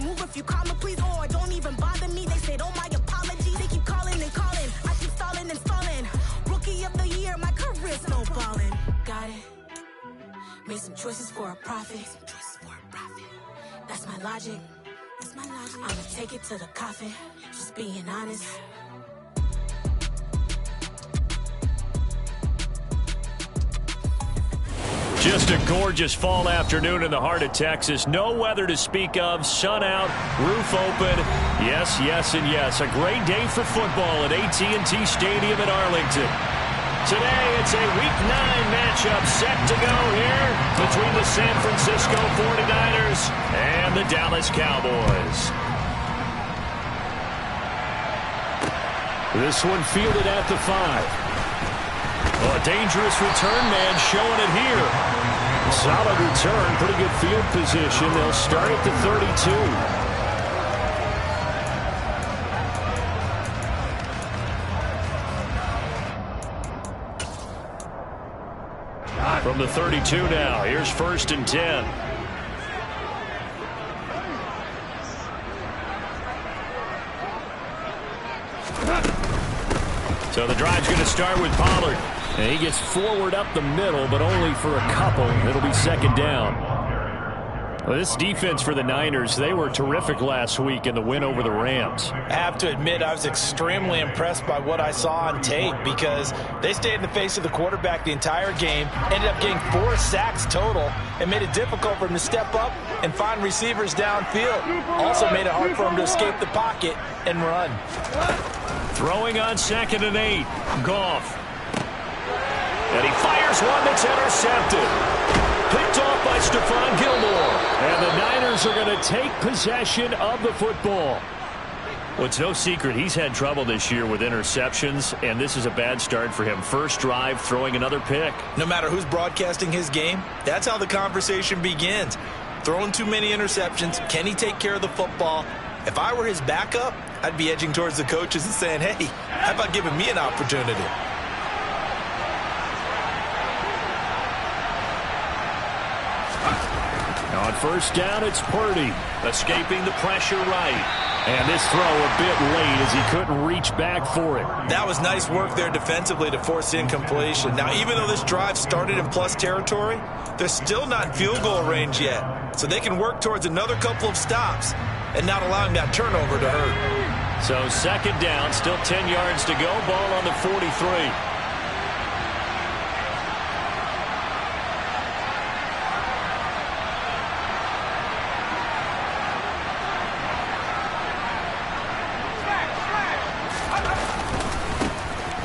move if you call me, please, or don't even bother me. They said, oh, my apologies. They keep calling and calling. I keep stalling and stalling. Rookie of the year, my career's no ballin'. Got it. Made some choices for a profit. That's my logic. I'ma take it to the coffin. Just being honest. Just a gorgeous fall afternoon in the heart of Texas. No weather to speak of. Sun out, roof open. Yes, yes, and yes. A great day for football at AT&T Stadium in Arlington. Today, it's a Week 9 matchup set to go here between the San Francisco 49ers and the Dallas Cowboys. This one fielded at the 5. Oh, a dangerous return man showing it here. Solid return, pretty good field position. They'll start at the 32. From the 32 now, here's 1st and 10. So the drive's going to start with Pollard. And he gets forward up the middle, but only for a couple. It'll be 2nd down. Well, this defense for the Niners, they were terrific last week in the win over the Rams. I have to admit, I was extremely impressed by what I saw on tape because they stayed in the face of the quarterback the entire game, ended up getting 4 sacks total, and made it difficult for him to step up and find receivers downfield. Also made it hard for him to escape the pocket and run. Throwing on 2nd and 8. Goff. And he fires one that's intercepted. Picked off by Stephon Gilmore. And the Niners are going to take possession of the football. Well, it's no secret he's had trouble this year with interceptions, and this is a bad start for him. First drive, throwing another pick. No matter who's broadcasting his game, that's how the conversation begins. Throwing too many interceptions. Can he take care of the football? If I were his backup, I'd be edging towards the coaches and saying, hey, how about giving me an opportunity? On 1st down, it's Purdy, escaping the pressure right. And this throw a bit late as he couldn't reach back for it. That was nice work there defensively to force incompletion. Now, even though this drive started in plus territory, they're still not in field goal range yet. So they can work towards another couple of stops and not allowing that turnover to hurt. So 2nd down, still 10 yards to go. Ball on the 43.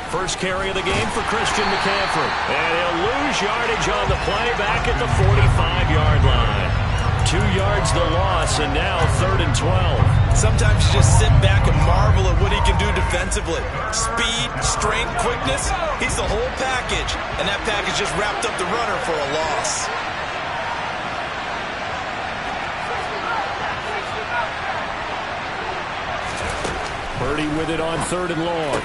First carry of the game for Christian McCaffrey. And he'll lose yardage on the play back at the 45-yard line. 2 yards the loss, and now 3rd and 12. Sometimes you just sit back and marvel at what he can do defensively. Speed, strength, quickness, he's the whole package. And that package just wrapped up the runner for a loss. Purdy with it on 3rd and long.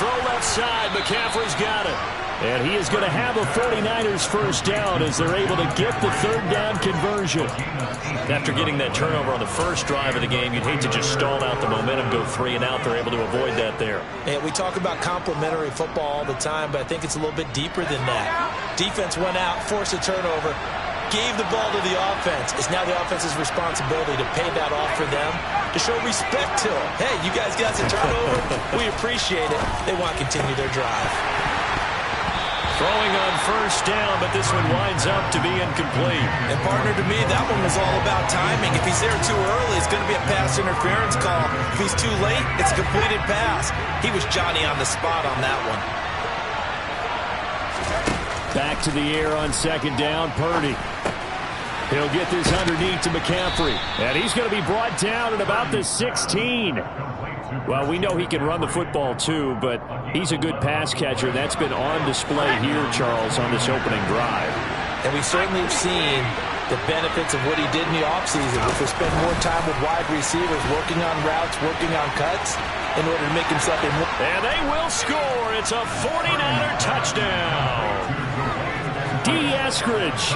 Throw left side. McCaffrey's got it. And he is going to have a 49ers first down as they're able to get the 3rd down conversion. After getting that turnover on the first drive of the game, you'd hate to just stall out the momentum, go 3 and out. They're able to avoid that there. And we talk about complementary football all the time, but I think it's a little bit deeper than that. Defense went out, forced a turnover, gave the ball to the offense. It's now the offense's responsibility to pay that off for them, to show respect to them. Hey, you guys got a turnover. We appreciate it. They want to continue their drive. Throwing on 1st down, but this one winds up to be incomplete. And partner, to me, that one was all about timing. If he's there too early, it's going to be a pass interference call. If he's too late, it's a completed pass. He was Johnny on the spot on that one. Back to the air on 2nd down, Purdy. He'll get this underneath to McCaffrey. And he's going to be brought down at about the 16. Well, we know he can run the football too, but he's a good pass catcher. That's been on display here, Charles, on this opening drive. And we certainly have seen the benefits of what he did in the offseason, which was spend more time with wide receivers, working on routes, working on cuts, in order to make himself a more... And they will score. It's a 49er touchdown. D. Eskridge,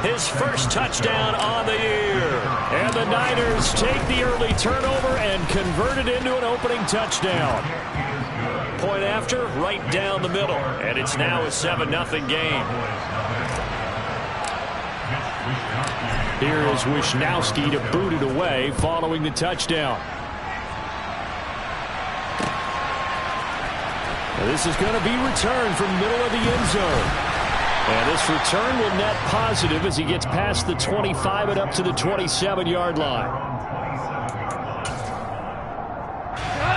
his first touchdown on the year. And the the Niners take the early turnover and convert it into an opening touchdown. Point after, right down the middle. And it's now a 7-0 game. Here is Wisnowski to boot it away following the touchdown. Now this is going to be returned from middle of the end zone. And this return will net positive as he gets past the 25 and up to the 27-yard line.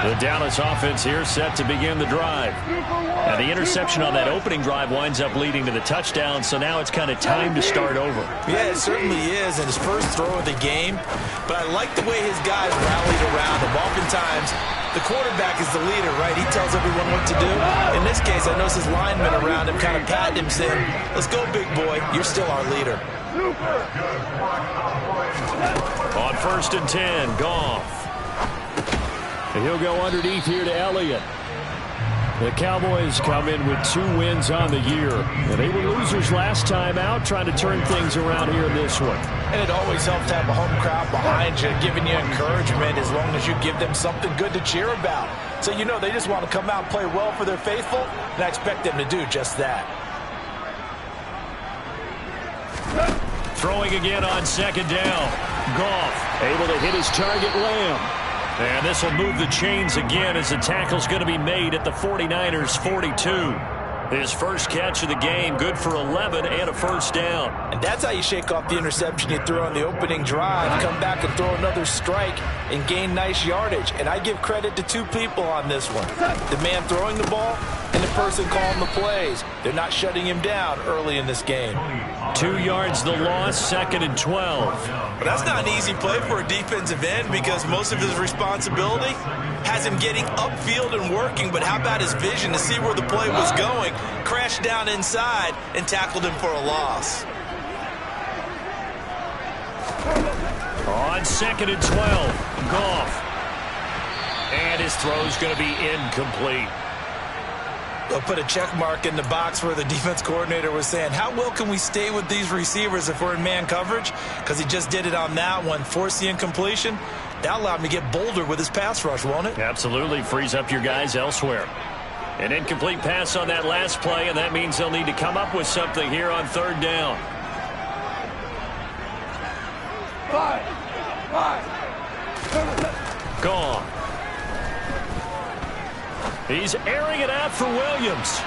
The Dallas offense here set to begin the drive. Now the interception on that opening drive winds up leading to the touchdown, so now it's kind of time to start over. Yeah, it certainly is, and his first throw of the game. But I like the way his guys rallied around him. Oftentimes, the quarterback is the leader, right? He tells everyone what to do. In this case, I notice his linemen around him kind of patting him, saying, let's go, big boy. You're still our leader. On 1st and 10, Goff. And he'll go underneath here to Elliott. The Cowboys come in with 2 wins on the year. And they were losers last time out, trying to turn things around here in this one. And it always helps to have a home crowd behind you, giving you encouragement as long as you give them something good to cheer about. So you know they just want to come out and play well for their faithful, and I expect them to do just that. Throwing again on 2nd down. Goff able to hit his target, Lamb. And this will move the chains again as the tackle's going to be made at the 49ers 42. His first catch of the game, good for 11 and a first down. And that's how you shake off the interception you threw on the opening drive. Come back and throw another strike and gain nice yardage. And I give credit to 2 people on this one. The man throwing the ball and the person calling the plays. They're not shutting him down early in this game. 2 yards the loss, 2nd and 12. But that's not an easy play for a defensive end because most of his responsibility has him getting upfield and working. But how about his vision to see where the play was going? Crashed down inside and tackled him for a loss. On 2nd and 12, Goff. And his throw's going to be incomplete. They'll put a check mark in the box where the defense coordinator was saying, how well can we stay with these receivers if we're in man coverage? Because he just did it on that one, forced the incompletion. That allowed him to get bolder with his pass rush, won't it? Absolutely. Frees up your guys elsewhere. An incomplete pass on that last play, and that means they'll need to come up with something here on 3rd down. 5. Gone. He's airing it out for Williams.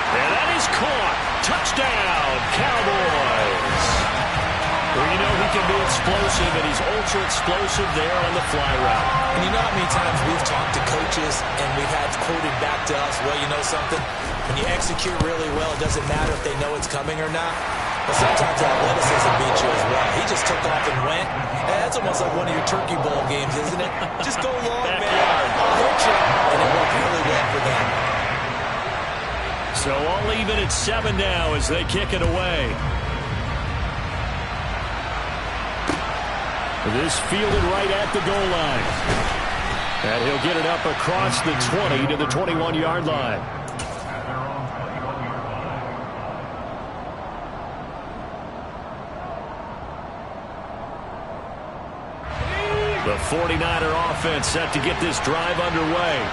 And that is caught. Touchdown, Cowboys. Well, you know he can be explosive, and he's ultra explosive there on the fly route. And you know how many times we've talked to coaches and we've had quoted back to us, well, you know something? When you execute really well, it doesn't matter if they know it's coming or not. But sometimes athleticism beats you as well. He just took off and went. And that's almost like one of your Turkey Bowl games, isn't it? Just go long, man. I'll hit you. And it worked really well for them. So all even at 7 now as they kick it away. This fielded right at the goal line. And he'll get it up across the 20 to the 21-yard line. The 49er offense set to get this drive underway.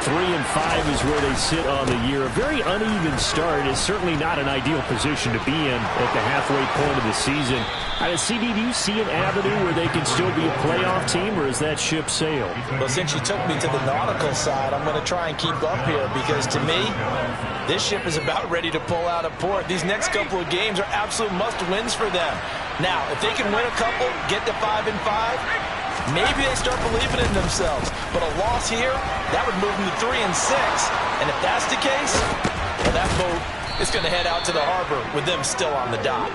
3-5 is where they sit on the year. A very uneven start is certainly not an ideal position to be in at the halfway point of the season. CD, do you see an avenue where they can still be a playoff team, or is that ship sailed? Well, since you took me to the nautical side, I'm going to try and keep up here because, to me, this ship is about ready to pull out of port. These next couple of games are absolute must-wins for them. Now, if they can win a couple, get to 5-5, maybe they start believing in themselves. But a loss here, that would move them to 3-6. And if that's the case, well, that boat is going to head out to the harbor with them still on the dock.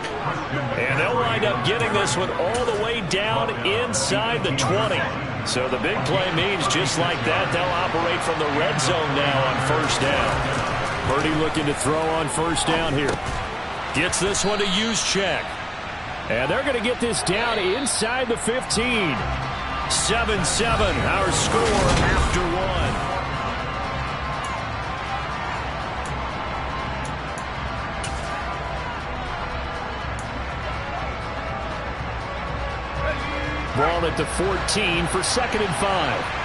And they'll wind up getting this one all the way down inside the 20. So the big play means just like that, they'll operate from the red zone now on 1st down. Purdy looking to throw on 1st down here. Gets this one to Juszczyk. And they're going to get this down inside the 15. 7-7, our score after 1. Ball at the 14 for 2nd and 5.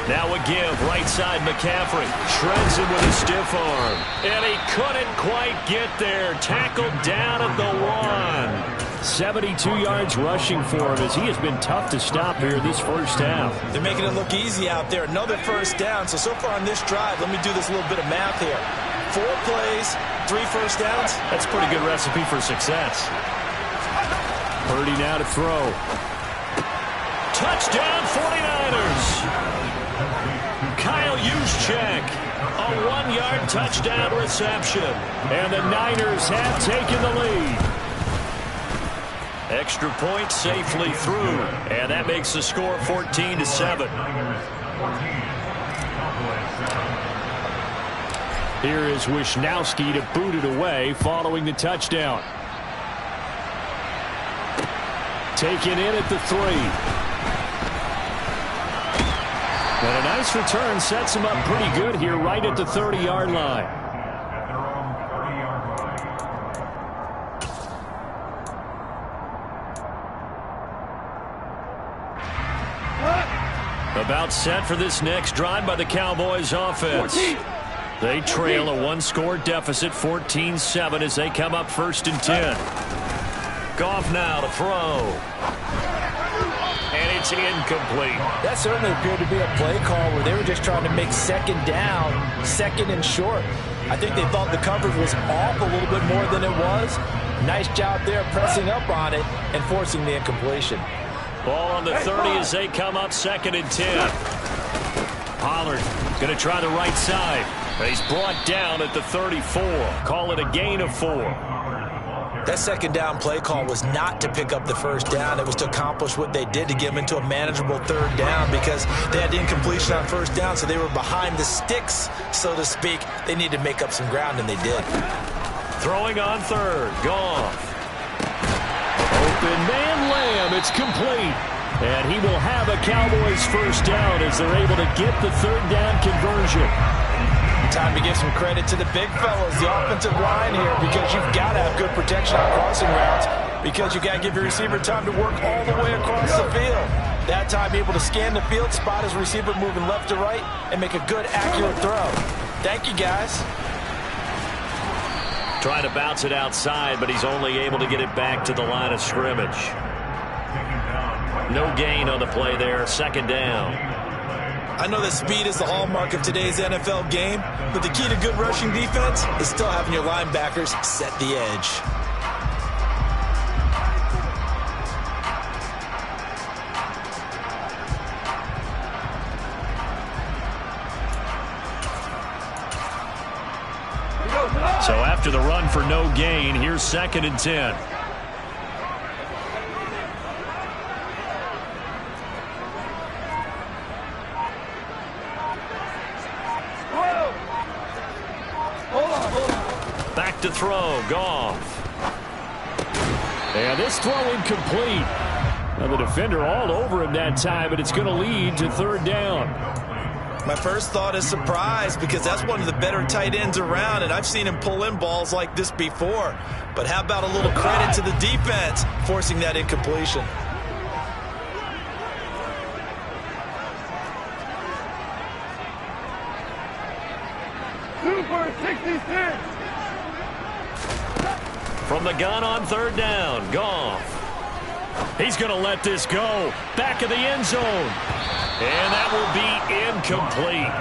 Now a give, right side McCaffrey. Shreds him with a stiff arm. And he couldn't quite get there. Tackled down at the 1. 72 yards rushing for him as he has been tough to stop here this first half. They're making it look easy out there. Another first down. So far on this drive, let me do this little bit of math here. 4 plays, 3 first downs. That's a pretty good recipe for success. Purdy now to throw. Touchdown 49ers. Kyle Juszczyk, a 1-yard touchdown reception. And the Niners have taken the lead. Extra point safely through. And that makes the score 14-7. Here is Wisnowski to boot it away following the touchdown. Taken in at the 3. And a nice return sets him up pretty good here right at the 30-yard line. About set for this next drive by the Cowboys offense. They trail a 1-score deficit, 14-7 as they come up 1st and 10. Goff now to throw. And it's incomplete. That certainly appeared to be a play call where they were just trying to make 2nd down, 2nd and short. I think they thought the coverage was off a little bit more than it was. Nice job there pressing up on it and forcing the incompletion. Ball on the 30 as they come up 2nd and 10. Pollard going to try the right side. He's brought down at the 34. Call it a gain of 4. That 2nd down play call was not to pick up the first down. It was to accomplish what they did to get them into a manageable 3rd down because they had incompletion on 1st down, so they were behind the sticks, so to speak. They needed to make up some ground, and they did. Throwing on 3rd. Goff. Open man Lamb. It's complete. And he will have a Cowboys first down as they're able to get the 3rd down conversion. Time to give some credit to the big fellas, the offensive line here, because you've got to have good protection on crossing routes because you've got to give your receiver time to work all the way across the field. That time able to scan the field, spot his receiver moving left to right, and make a good, accurate throw. Thank you, guys. Trying to bounce it outside, but he's only able to get it back to the line of scrimmage. No gain on the play there, 2nd down. I know that speed is the hallmark of today's NFL game, but the key to good rushing defense is still having your linebackers set the edge. So after the run for no gain, here's 2nd and 10. Back to throw, Goff. And this throw incomplete. Now the defender all over him that time, but it's going to lead to 3rd down. My first thought is surprise because that's one of the better tight ends around, and I've seen him pull in balls like this before. But how about a little credit to the defense forcing that incompletion? From the gun on 3rd down, Goff. He's going to let this go. Back of the end zone. And that will be incomplete.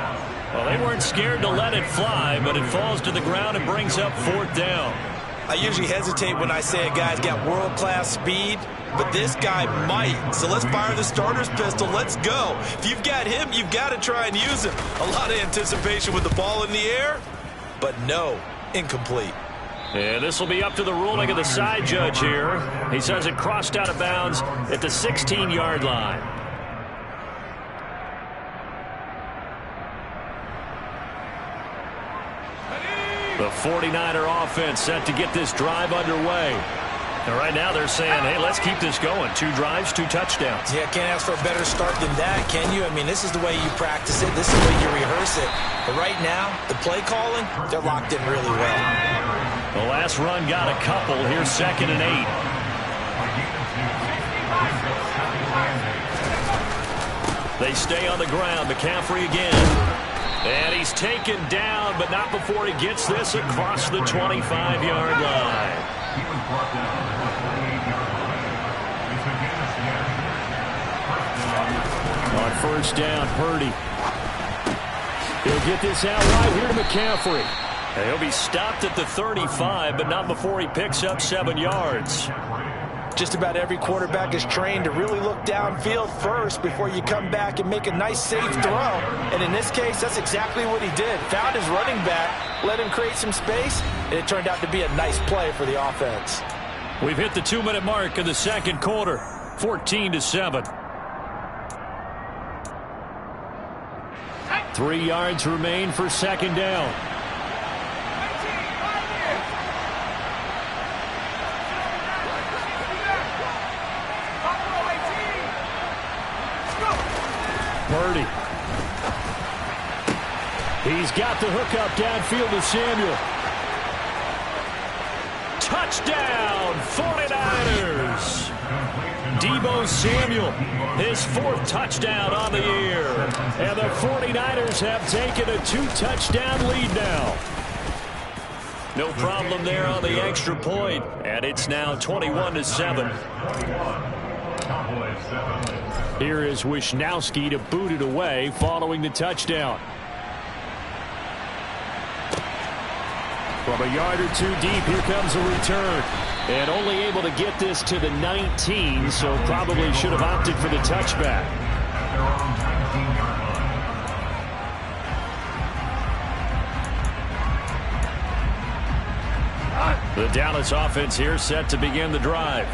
Well, they weren't scared to let it fly, but it falls to the ground and brings up 4th down. I usually hesitate when I say a guy's got world-class speed, but this guy might. So let's fire the starter's pistol. Let's go. If you've got him, you've got to try and use him. A lot of anticipation with the ball in the air, but no, incomplete. And this will be up to the ruling of the side judge here. He says it crossed out of bounds at the 16-yard line. The 49er offense set to get this drive underway. And right now they're saying, hey, let's keep this going. 2 drives, 2 touchdowns. Yeah, can't ask for a better start than that, can you? I mean, this is the way you practice it. This is the way you rehearse it. But right now, the play calling, they're locked in really well. The last run got a couple. Here's 2nd and 8. They stay on the ground. McCaffrey again. And he's taken down, but not before he gets this across the 25-yard line. On first down, Purdy. He'll get this out right here to McCaffrey. And he'll be stopped at the 35, but not before he picks up 7 yards. Just about every quarterback is trained to really look downfield first before you come back and make a nice, safe throw. And in this case, that's exactly what he did. Found his running back, let him create some space, and it turned out to be a nice play for the offense. We've hit the 2-minute mark of the second quarter, 14-7. 3 yards remain for second down. Purdy. He's got the hook up downfield to Samuel. Touchdown, 49ers. Deebo Samuel, his 4th touchdown on the year. And the 49ers have taken a 2-touchdown lead now. No problem there on the extra point. And it's now 21-7. Here is Wishnowski to boot it away following the touchdown. From a yard or two deep, here comes a return. And only able to get this to the 19, so probably should have opted for the touchback. The Dallas offense here set to begin the drive.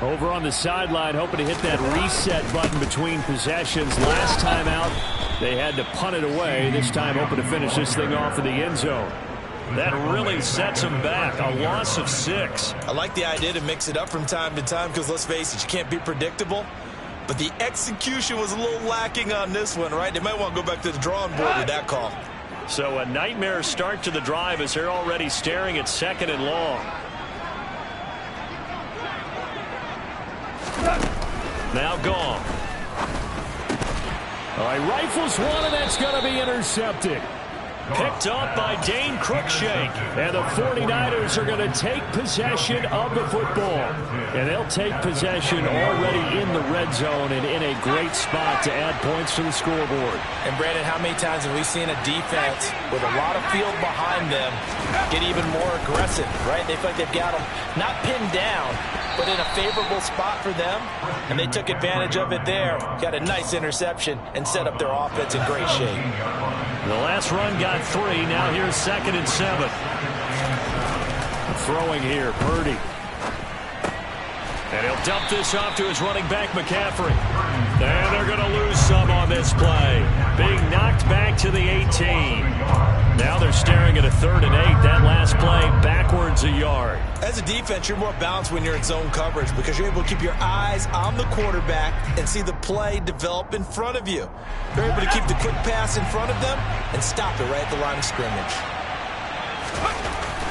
Over on the sideline, hoping to hit that reset button between possessions. Last time out, they had to punt it away. This time, hoping to finish this thing off in the end zone. That really sets them back. A loss of 6. I like the idea to mix it up from time to time because, let's face it, you can't be predictable. But the execution was a little lacking on this one, right? They might want to go back to the drawing board with that call. So a nightmare start to the drive as they're already staring at 2nd and long. Now gone. All right, rifles one, and that's going to be intercepted. Picked up by Dane Cruikshank. And the 49ers are going to take possession of the football. And they'll take possession already in the red zone and in a great spot to add points to the scoreboard. And, Brandon, how many times have we seen a defense with a lot of field behind them get even more aggressive, right? They feel like they've got them not pinned down, but in a favorable spot for them. And they took advantage of it there. Got a nice interception and set up their offense in great shape. The last run got 3. Now here's 2nd and 7. Throwing here, Purdy. And he'll dump this off to his running back, McCaffrey. And they're going to lose some on this play. Being knocked back to the 18. Now they're staring at a 3rd and 8. That last play backwards a yard. As a defense, you're more balanced when you're in zone coverage because you're able to keep your eyes on the quarterback and see the play develop in front of you. You're able to keep the quick pass in front of them and stop it right at the line of scrimmage.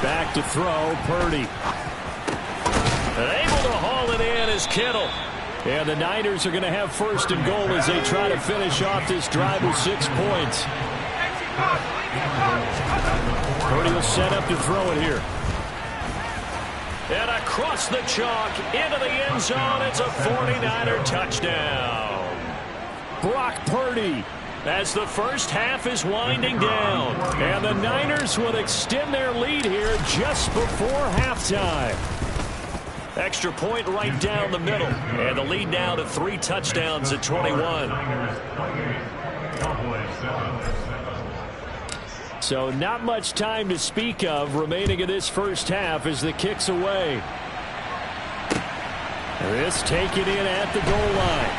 Back to throw, Purdy. And able to haul it in is Kittle. And the Niners are going to have 1st and goal as they try to finish off this drive with 6 points. Purdy will set up to throw it here. And across the chalk into the end zone. It's a 49er touchdown. Brock Purdy as the first half is winding down. And the Niners will extend their lead here just before halftime. Extra point right down the middle. And the lead now to 3 touchdowns at 21. So not much time to speak of remaining in this first half as the kick's away. This taken in at the goal line.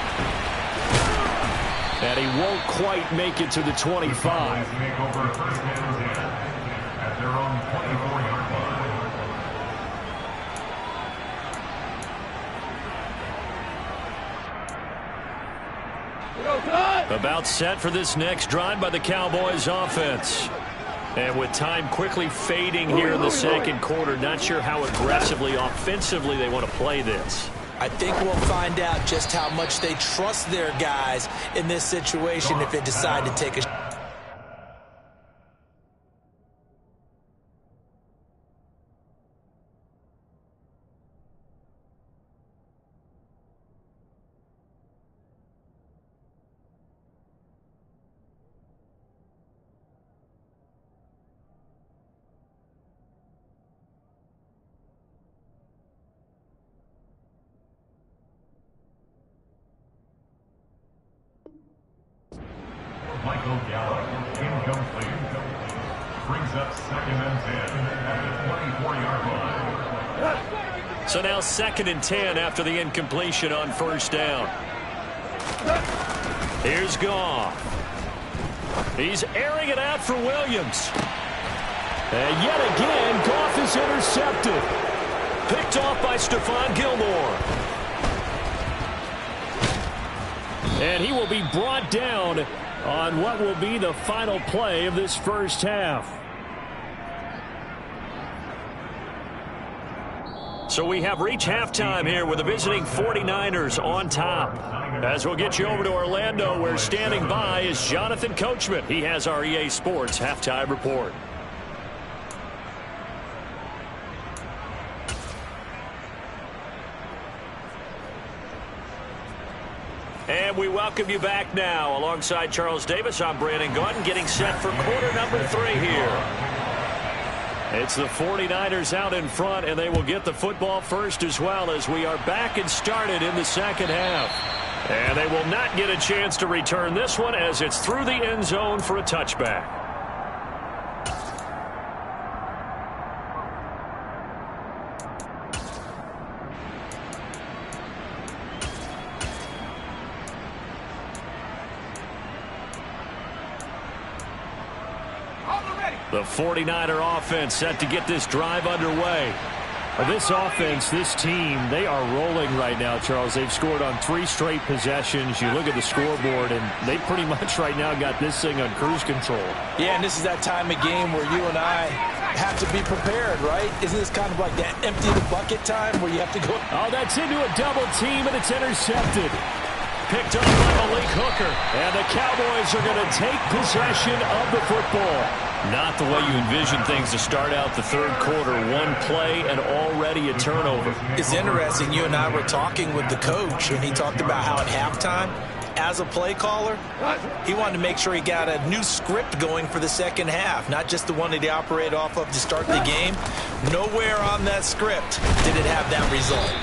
And he won't quite make it to the 25. About set for this next drive by the Cowboys offense. And with time quickly fading here in the second quarter, not sure how aggressively, offensively they want to play this. I think we'll find out just how much they trust their guys in this situation if they decide to take a Michael Gallup, incomplete. Brings up 2nd and 10 at the 24-yard line. So now 2nd and 10 after the incompletion on first down. Here's Goff. He's airing it out for Williams. And yet again, Goff is intercepted. Picked off by Stephon Gilmore. And he will be brought down on what will be the final play of this first half. So we have reached halftime here with the visiting 49ers on top. As we'll get you over to Orlando, where standing by is Jonathan Coachman. He has our EA Sports halftime report. And we welcome you back now. Alongside Charles Davis, I'm Brandon Gaudin, getting set for quarter number 3 here. It's the 49ers out in front, and they will get the football first as well as we are back and started in the second half. And they will not get a chance to return this one as it's through the end zone for a touchback. The 49er offense set to get this drive underway. This offense, this team, they are rolling right now, Charles. They've scored on 3 straight possessions. You look at the scoreboard, and they pretty much right now got this thing on cruise control. Yeah, and this is that time of game where you and I have to be prepared, right? Isn't this kind of like that empty the bucket time where you have to go? Oh, that's into a double team, and it's intercepted. Picked up by Malik Hooker, and the Cowboys are going to take possession of the football. Not the way you envision things to start out the third quarter. One play and already a turnover. It's interesting. You and I were talking with the coach, and he talked about how at halftime, as a play caller, he wanted to make sure he got a new script going for the second half, not just the one that he operated off of to start the game. Nowhere on that script did it have that result.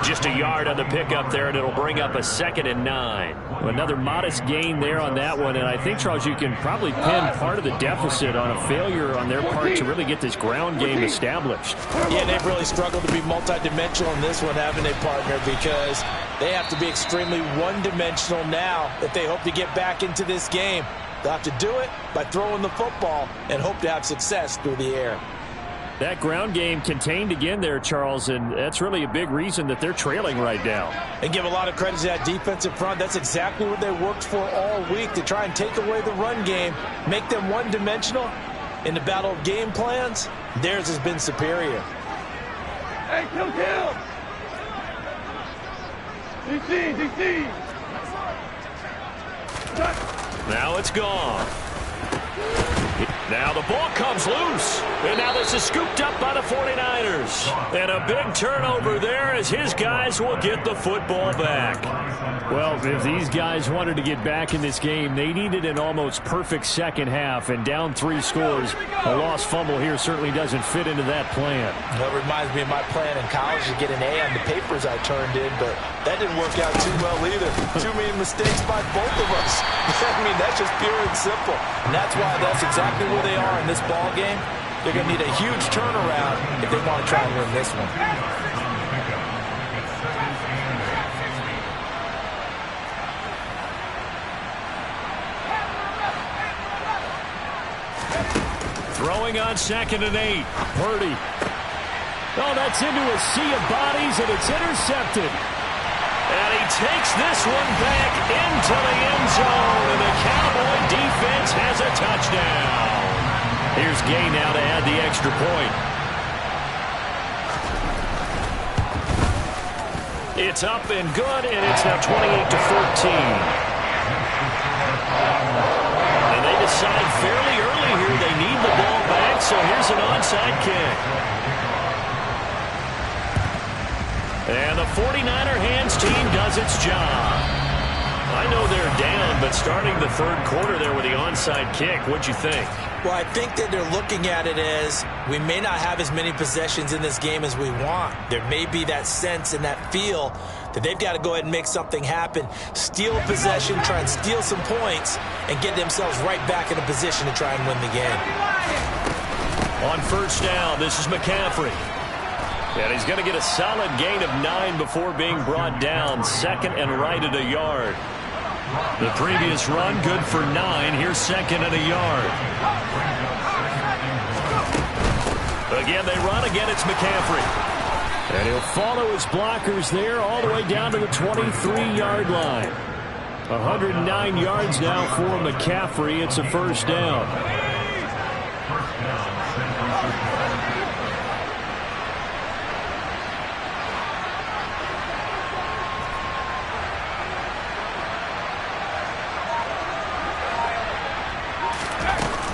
Just a yard on the pickup there, and it'll bring up a 2nd and 9. Another modest gain there on that one, and I think, Charles, you can probably pin part of the deficit on a failure on their part to really get this ground game established. Yeah, they've really struggled to be multidimensional in this one, haven't they, partner, because they have to be extremely one-dimensional now if they hope to get back into this game. They'll have to do it by throwing the football and hope to have success through the air. That ground game contained again there, Charles, and that's really a big reason that they're trailing right now. And give a lot of credit to that defensive front. That's exactly what they worked for all week, to try and take away the run game, make them one-dimensional. In the battle of game plans, theirs has been superior. Hey, kill! DC! Now it's gone. Now the ball comes loose, and now this is scooped up by the 49ers. And a big turnover there as his guys will get the football back. Well, if these guys wanted to get back in this game, they needed an almost perfect second half, and down 3 scores. A lost fumble here certainly doesn't fit into that plan. That reminds me of my plan in college to get an A on the papers I turned in, but that didn't work out too well either. Too many mistakes by both of us. I mean, that's just pure and simple. And that's why that's exactly where they are in this ball game. They're going to need a huge turnaround if they want to try and win this one. Throwing on 2nd and 8. Purdy. Oh, that's into a sea of bodies, and it's intercepted. And he takes this one back into the end zone, and the Cowboy defense has a touchdown. Here's Gay now to add the extra point. It's up and good, and it's now 28-14. And they decide fairly early here they need the ball back, so here's an onside kick. And the 49er hands team does its job. I know they're down, but starting the third quarter there with the onside kick, what'd you think? Well, I think that they're looking at it as we may not have as many possessions in this game as we want. There may be that sense and that feel that they've got to go ahead and make something happen, steal possession, try and steal some points, and get themselves right back in a position to try and win the game. On first down, this is McCaffrey. And he's going to get a solid gain of 9 before being brought down. Second and right at a yard. The previous run, good for 9. Here's second and a yard. Again, they run. Again, it's McCaffrey. And he'll follow his blockers there all the way down to the 23-yard line. 109 yards now for McCaffrey. It's a first down.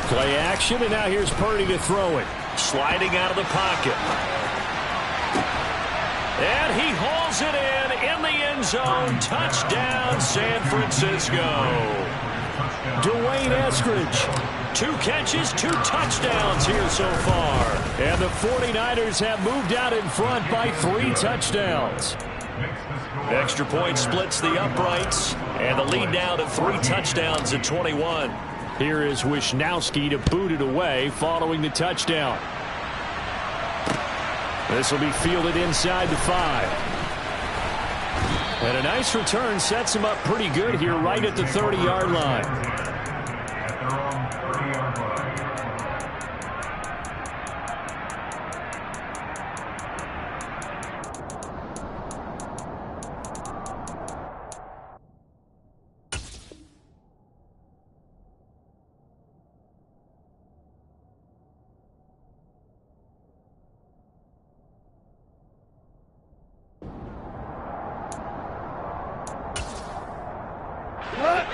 Play action, and now here's Purdy to throw it. Sliding out of the pocket. And he hauls it in the end zone. Touchdown, San Francisco. Dwayne Eskridge. 2 catches, 2 touchdowns here so far. And the 49ers have moved out in front by 3 touchdowns. Extra point splits the uprights, and the lead now to 3 touchdowns at 21. Here is Wisnowski to boot it away following the touchdown. This will be fielded inside the 5. And a nice return sets him up pretty good here right at the 30-yard line.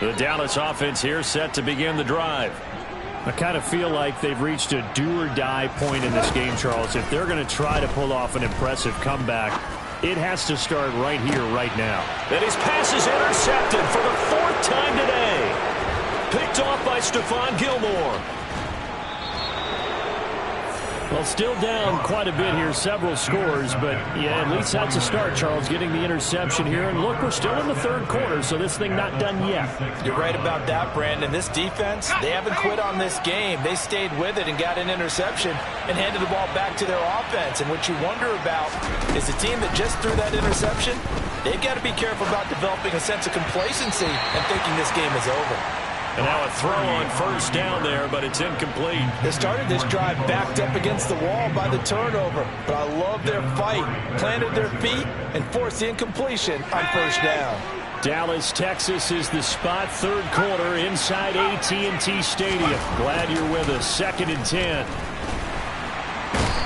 The Dallas offense here set to begin the drive. I kind of feel like they've reached a do-or-die point in this game, Charles. If they're going to try to pull off an impressive comeback, it has to start right here, right now. And his pass is intercepted for the 4th time today. Picked off by Stephon Gilmore. Well, still down quite a bit here, several scores, but yeah, at least that's a start, Charles, getting the interception here. And look, we're still in the third quarter, so this thing not done yet. You're right about that, Brandon. This defense, they haven't quit on this game. They stayed with it and got an interception and handed the ball back to their offense. And what you wonder about is the team that just threw that interception, they've got to be careful about developing a sense of complacency and thinking this game is over. And now a throw on first down there, but it's incomplete. They started this drive backed up against the wall by the turnover, but I love their fight. Planted their feet and forced the incompletion on first down. Dallas, Texas is the spot, third quarter inside AT&T Stadium. Glad you're with us. 2nd and 10.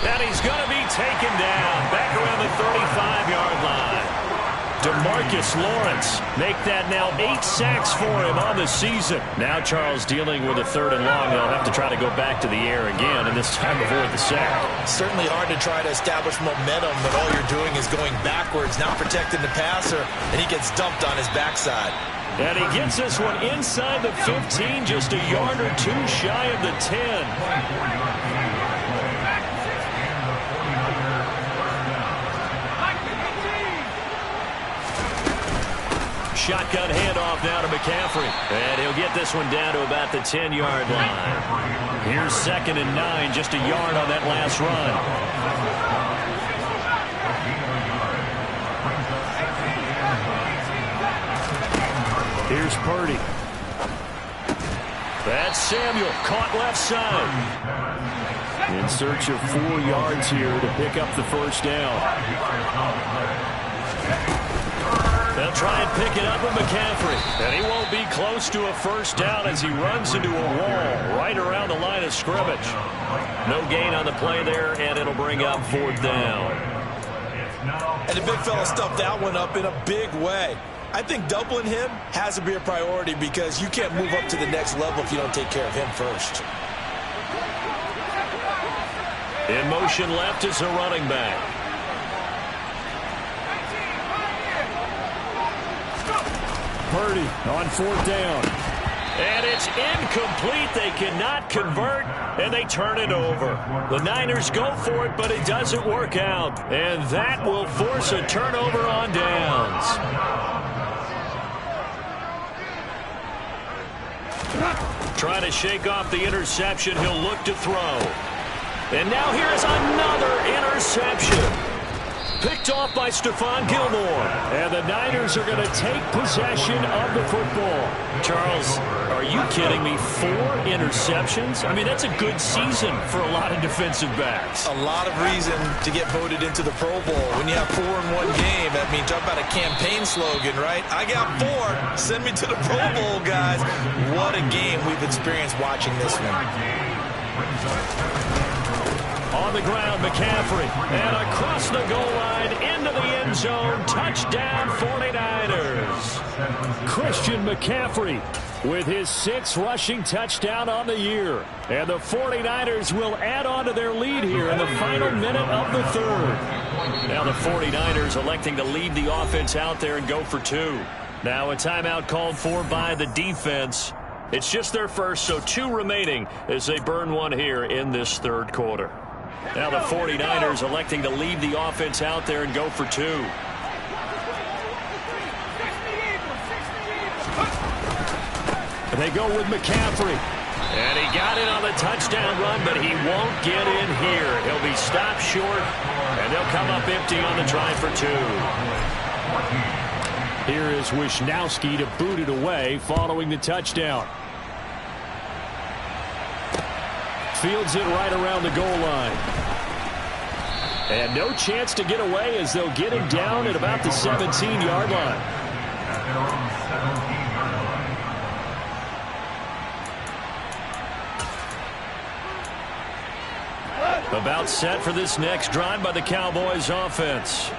And he's going to be taken down back around the 35-yard line. DeMarcus Lawrence make that now 8 sacks for him on the season. Now Charles dealing with a 3rd and long. They'll have to try to go back to the air again, and this time avoid the sack. Certainly hard to try to establish momentum when all you're doing is going backwards, not protecting the passer, and he gets dumped on his backside. And he gets this one inside the 15, just a yard or 2 shy of the 10. Shotgun handoff now to McCaffrey. And he'll get this one down to about the 10-yard line. Here's 2nd and 9, just a yard on that last run. Here's Purdy. That's Samuel, caught left side. In search of 4 yards here to pick up the first down. They'll try and pick it up with McCaffrey. And he won't be close to a first down as he runs into a wall right around the line of scrimmage. No gain on the play there, and it'll bring up 4th down. And the big fella stuffed that one up in a big way. I think doubling him has to be a priority because you can't move up to the next level if you don't take care of him first. In motion left is a running back. Purdy on 4th down. And it's incomplete. They cannot convert, and they turn it over. The Niners go for it, but it doesn't work out. And that will force a turnover on downs. Trying to shake off the interception. He'll look to throw. And now here's another interception. Picked off by Stephon Gilmore. And the Niners are going to take possession of the football. Charles, are you kidding me? 4 interceptions? I mean, that's a good season for a lot of defensive backs. A lot of reason to get voted into the Pro Bowl. When you have 4 in one game, that means talk about a campaign slogan, right? I got 4. Send me to the Pro Bowl, guys. What a game we've experienced watching this one. On the ground, McCaffrey. And across the goal line, into the end zone. Touchdown, 49ers. Christian McCaffrey with his 6th rushing touchdown on the year. And the 49ers will add on to their lead here in the final minute of the 3rd. Now the 49ers electing to lead the offense out there and go for 2. Now a timeout called for by the defense. It's just their first, so 2 remaining as they burn one here in this 3rd quarter. Now the 49ers electing to leave the offense out there and go for 2. And they go with McCaffrey. And he got in on the touchdown run, but he won't get in here. He'll be stopped short, and they'll come up empty on the try for 2. Here is Wisnowski to boot it away following the touchdown. Fields it right around the goal line. And no chance to get away as they'll get him down at about the 17-yard line. About set for this next drive by the Cowboys offense.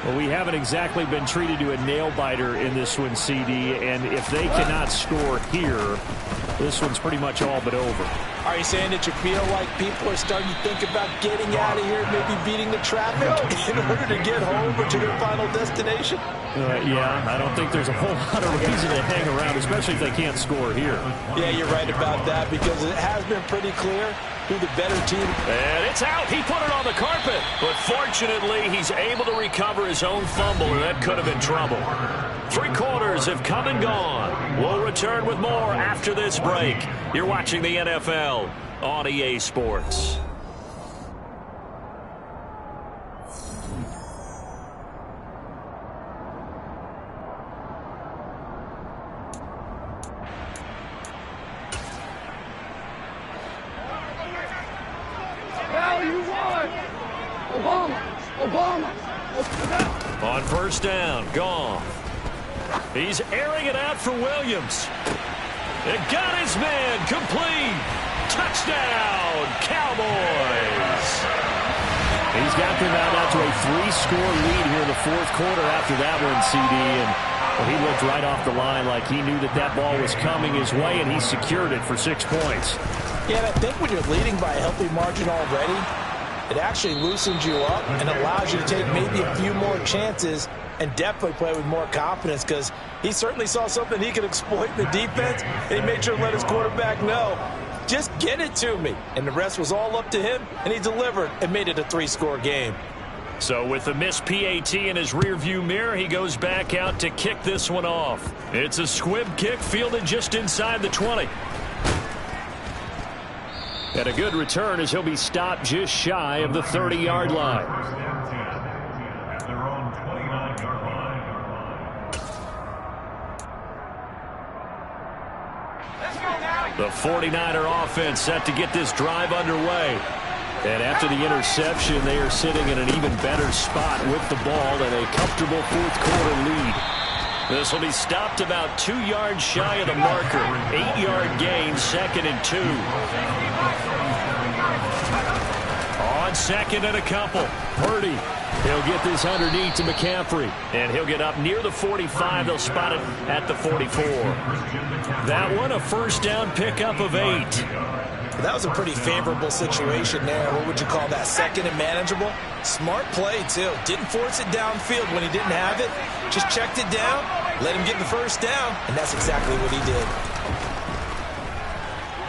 Well, we haven't exactly been treated to a nail-biter in this one, CD, and if they cannot score here, this one's pretty much all but over. Are you saying that you feel like people are starting to think about getting out of here, maybe beating the traffic in order to get home or to their final destination? Yeah, I don't think there's a whole lot of reason to hang around, especially if they can't score here. Yeah, you're right about that because it has been pretty clear who the better team. And it's out. He put it on the carpet. But fortunately, he's able to recover his own fumble, and that could have been trouble. 3 quarters have come and gone. We'll return with more after this break. You're watching the NFL on EA Sports. On first down, gone. He's airing it out for Williams. It got his man complete. Touchdown, Cowboys. He's got them out to a 3-score lead here in the 4th quarter after that one, CD. And he looked right off the line like he knew that ball was coming his way, and he secured it for 6 points. Yeah, and I think when you're leading by a healthy margin already, it actually loosens you up and allows you to take maybe a few more chances and definitely play with more confidence because he certainly saw something he could exploit in the defense, and he made sure to let his quarterback know, just get it to me. And the rest was all up to him, and he delivered and made it a 3-score game. So with the missed PAT in his rearview mirror, he goes back out to kick this one off. It's a squib kick fielded just inside the 20. And a good return as he'll be stopped just shy of the 30-yard line. The 49er offense set to get this drive underway. And after the interception, they are sitting in an even better spot with the ball and a comfortable 4th quarter lead. This will be stopped about 2 yards shy of the marker. 8-yard gain, 2nd and 2. On 2nd and a couple. Purdy. He'll get this underneath to McCaffrey. And he'll get up near the 45. They'll spot it at the 44. That one, a first down pickup of 8. That was a pretty favorable situation there. What would you call that? 2nd and manageable? Smart play, too. Didn't force it downfield when he didn't have it. Just checked it down, let him get the first down, and that's exactly what he did.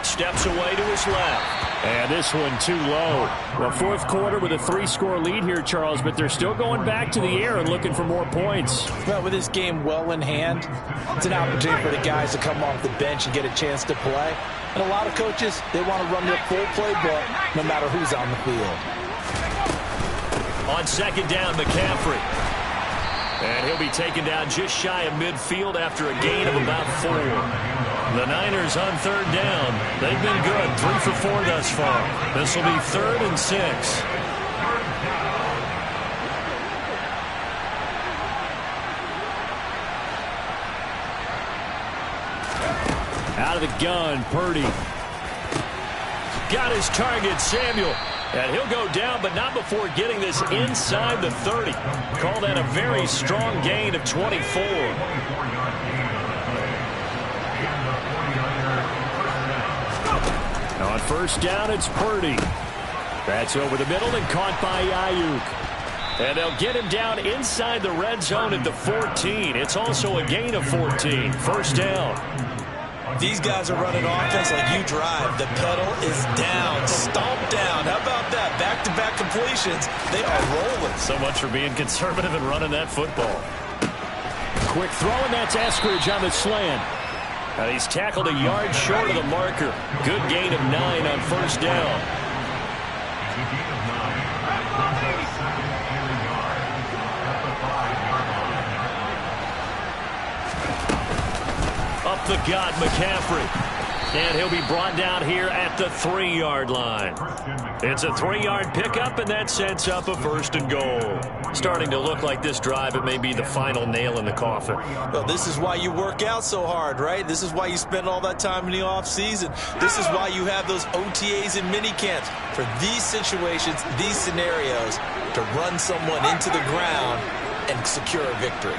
Steps away to his left. And this one too low. Well, 4th quarter with a 3-score lead here, Charles, but they're still going back to the air and looking for more points. Well, with this game well in hand, it's an opportunity for the guys to come off the bench and get a chance to play. And a lot of coaches, they want to run their full playbook no matter who's on the field. On 2nd down, McCaffrey. And he'll be taken down just shy of midfield after a gain of about 4. The Niners on 3rd down. They've been good, 3 for 4 thus far. This will be 3rd and 6. Out of the gun, Purdy. Got his target, Samuel. And he'll go down, but not before getting this inside the 30. Call that a very strong gain of 24. On 1st down, it's Purdy. That's over the middle and caught by Ayuk. And they'll get him down inside the red zone at the 14. It's also a gain of 14. 1st down. These guys are running offense like you drive. The pedal is down, stomped down. How about that? Back-to-back completions. They are rolling. So much for being conservative and running that football. Quick throw, and that's Eskridge on the slant. And he's tackled a yard short of the marker. Good gain of 9 on 1st down. Up the gut, McCaffrey. And he'll be brought down here at the 3-yard line. It's a 3-yard pickup, and that sets up a 1st and goal. Starting to look like this drive, it may be the final nail in the coffin. Well, this is why you work out so hard, right? This is why you spend all that time in the offseason. This is why you have those OTAs and mini camps. For these situations, these scenarios, to run someone into the ground and secure a victory.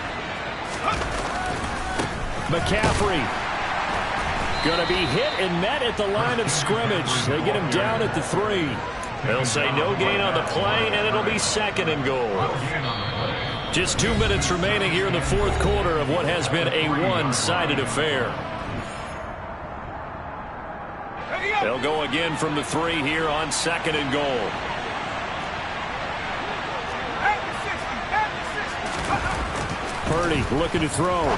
McCaffrey going to be hit and met at the line of scrimmage. They get him down at the 3. They'll say no gain on the play, and it'll be 2nd and goal. Just 2 minutes remaining here in the 4th quarter of what has been a one-sided affair. They'll go again from the 3 here on 2nd and goal. Purdy looking to throw.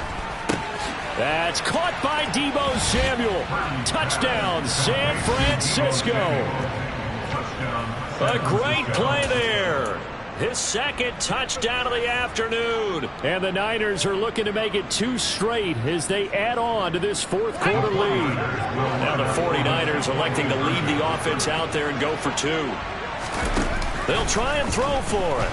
That's caught by Deebo Samuel. Touchdown, San Francisco. A great play there. His 2nd touchdown of the afternoon. And the Niners are looking to make it 2 straight as they add on to this 4th quarter lead. Now the 49ers electing to lead the offense out there and go for 2. They'll try and throw for it.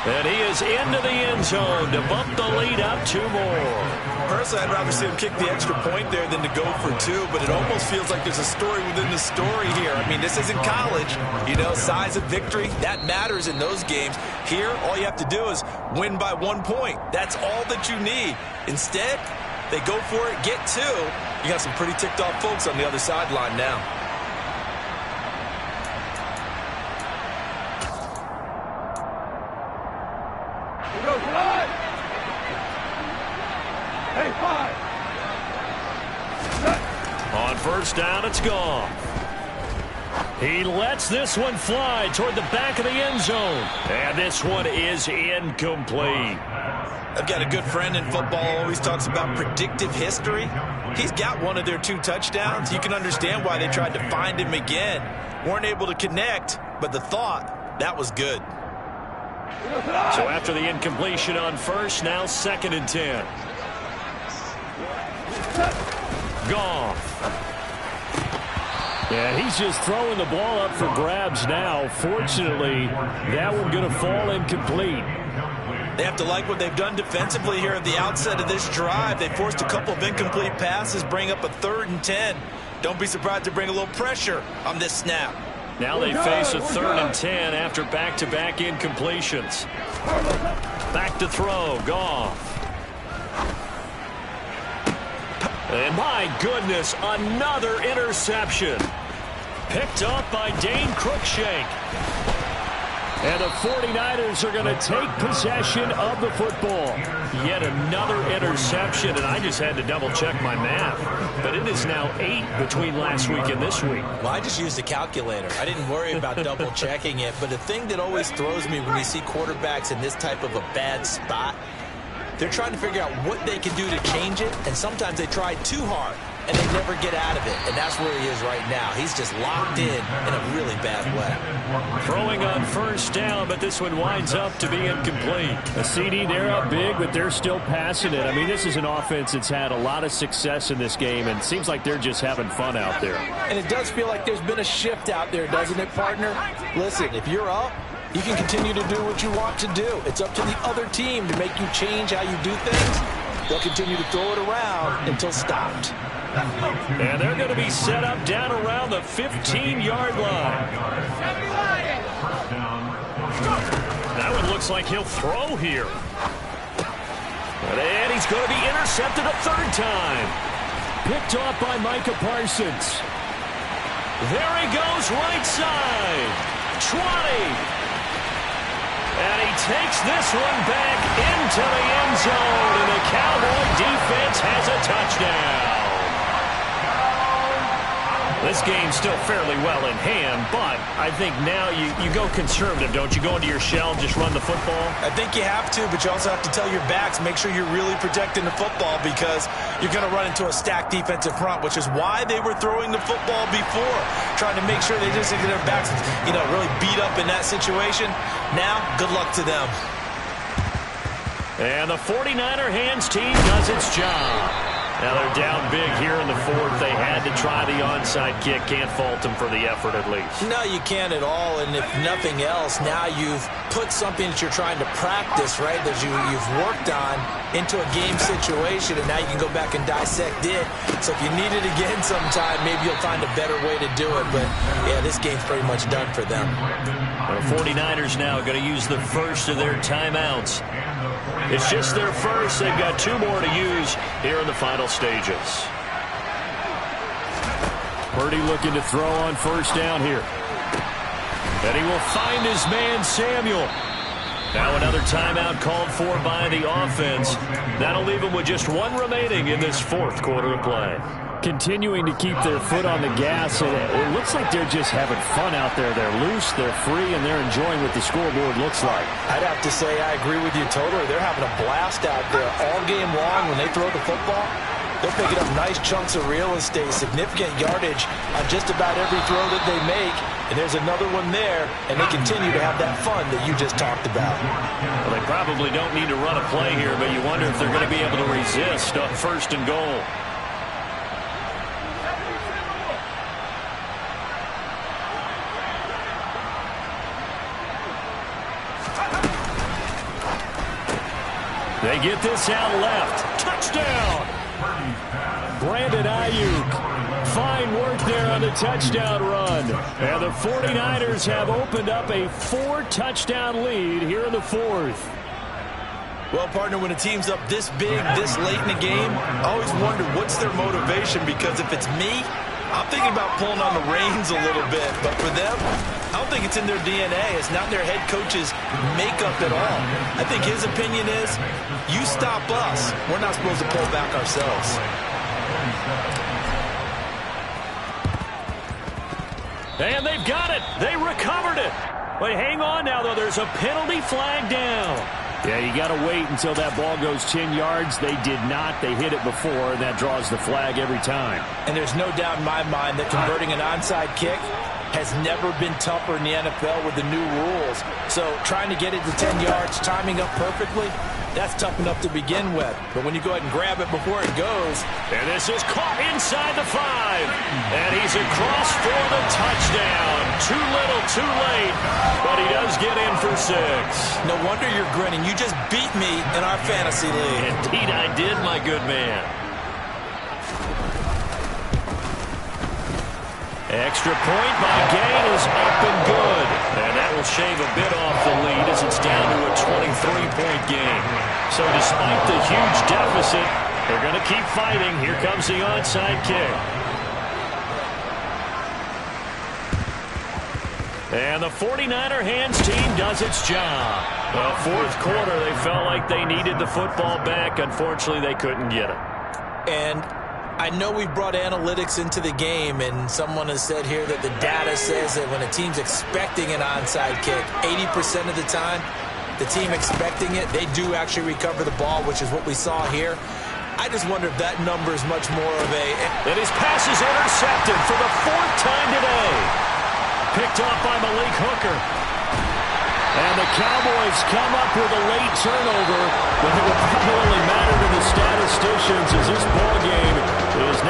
And he is into the end zone to bump the lead up 2 more. Personally, I'd rather see him kick the extra point there than to go for 2, but it almost feels like there's a story within the story here. I mean, this isn't college. You know, size of victory, that matters in those games. Here, all you have to do is win by 1 point. That's all that you need. Instead, they go for it, get 2. You got some pretty ticked off folks on the other sideline now. On 1st down, it's gone. He lets this one fly toward the back of the end zone. And this one is incomplete. I've got a good friend in football who always talks about predictive history. He's got one of their 2 touchdowns. You can understand why they tried to find him again. Weren't able to connect, but the thought, that was good. So after the incompletion on 1st, now 2nd and 10. Goff. Yeah, he's just throwing the ball up for grabs now. Fortunately, that one going to fall incomplete. They have to like what they've done defensively here at the outset of this drive. They forced a couple of incomplete passes, bring up a 3rd and 10. Don't be surprised to bring a little pressure on this snap. Now they face a 3rd and 10 after back-to-back incompletions. Back to throw, Goff. And my goodness, another interception. Picked up by Dane Cruikshank. And the 49ers are going to take possession of the football. Yet another interception, and I just had to double-check my math. But it is now 8 between last week and this week. Well, I just used a calculator. I didn't worry about double-checking it. But the thing that always throws me when you see quarterbacks in this type of a bad spot, they're trying to figure out what they can do to change it, and sometimes they try too hard, and they never get out of it, and that's where he is right now. He's just locked in a really bad way. Throwing on 1st down, but this one winds up to be incomplete. A CD, they're up big, but they're still passing it. I mean, this is an offense that's had a lot of success in this game, and it seems like they're just having fun out there. And it does feel like there's been a shift out there, doesn't it, partner? Listen, if you're up, you can continue to do what you want to do. It's up to the other team to make you change how you do things. They'll continue to throw it around until stopped. And they're going to be set up down around the 15-yard line. That one looks like he'll throw here. And he's going to be intercepted a 3rd time. Picked off by Micah Parsons. There he goes right side. 20. And he takes this one back into the end zone, and the Cowboy defense has a touchdown. This game's still fairly well in hand, but I think now you go conservative, don't you? Go into your shell and just run the football? I think you have to, but you also have to tell your backs, make sure you're really protecting the football because you're going to run into a stacked defensive front, which is why they were throwing the football before, trying to make sure they just get their backs, really beat up in that situation. Now, good luck to them. And the 49er hands team does its job. Now they're down big here in the 4th. They had to try the onside kick. Can't fault them for the effort at least. No, you can't at all. And if nothing else, now you've put something that you're trying to practice, right, that you've worked on into a game situation, and now you can go back and dissect it. So if you need it again sometime, maybe you'll find a better way to do it. But, yeah, this game's pretty much done for them. The 49ers now going to use the first of their timeouts. It's just their first. They've got 2 more to use here in the final stages. Purdy looking to throw on 1st down here. And he will find his man, Samuel. Now another timeout called for by the offense. That'll leave him with just 1 remaining in this 4th quarter of play. Continuing to keep their foot on the gas, and it looks like they're just having fun out there. They're loose, they're free, and they're enjoying what the scoreboard looks like. I'd have to say I agree with you totally. They're having a blast out there all game long when they throw the football. They're picking up nice chunks of real estate, significant yardage on just about every throw that they make. And there's another one there, and they continue to have that fun that you just talked about. Well, they probably don't need to run a play here, but you wonder if they're going to be able to resist on 1st and goal. They get this out left. Touchdown! Brandon Ayuk. Fine work there on the touchdown run. And the 49ers have opened up a 4-touchdown lead here in the 4th. Well, partner, when a team's up this big, this late in the game, I always wonder what's their motivation, because if it's me, I'm thinking about pulling on the reins a little bit. But for them, I don't think it's in their DNA. It's not their head coach's makeup at all. I think his opinion is, you stop us, we're not supposed to pull back ourselves. And they've got it. They recovered it. But hang on now, though. There's a penalty flag down. Yeah, you got to wait until that ball goes 10 yards. They did not. They hit it before, and that draws the flag every time. And there's no doubt in my mind that converting an onside kick has never been tougher in the NFL with the new rules. So trying to get it to 10 yards, timing up perfectly, that's tough enough to begin with. But when you go ahead and grab it before it goes. And this is caught inside the 5. And he's across for the touchdown. Too little, too late. But he does get in for 6. No wonder you're grinning. You just beat me in our fantasy league. Indeed I did, my good man. Extra point by Gain is up and good. And that will shave a bit off the lead as it's down to a 23-point game. So despite the huge deficit, they're going to keep fighting. Here comes the onside kick. And the 49er hands team does its job. The fourth quarter, they felt like they needed the football back. Unfortunately, they couldn't get it. And I know we brought analytics into the game, and someone has said here that the data says that when a team's expecting an onside kick, 80% of the time, the team expecting it, they do actually recover the ball, which is what we saw here. I just wonder if that number is much more of a... And his pass is intercepted for the 4th time today. Picked off by Malik Hooker. And the Cowboys come up with a late turnover, but it will probably matter to the statisticians as this ball game is now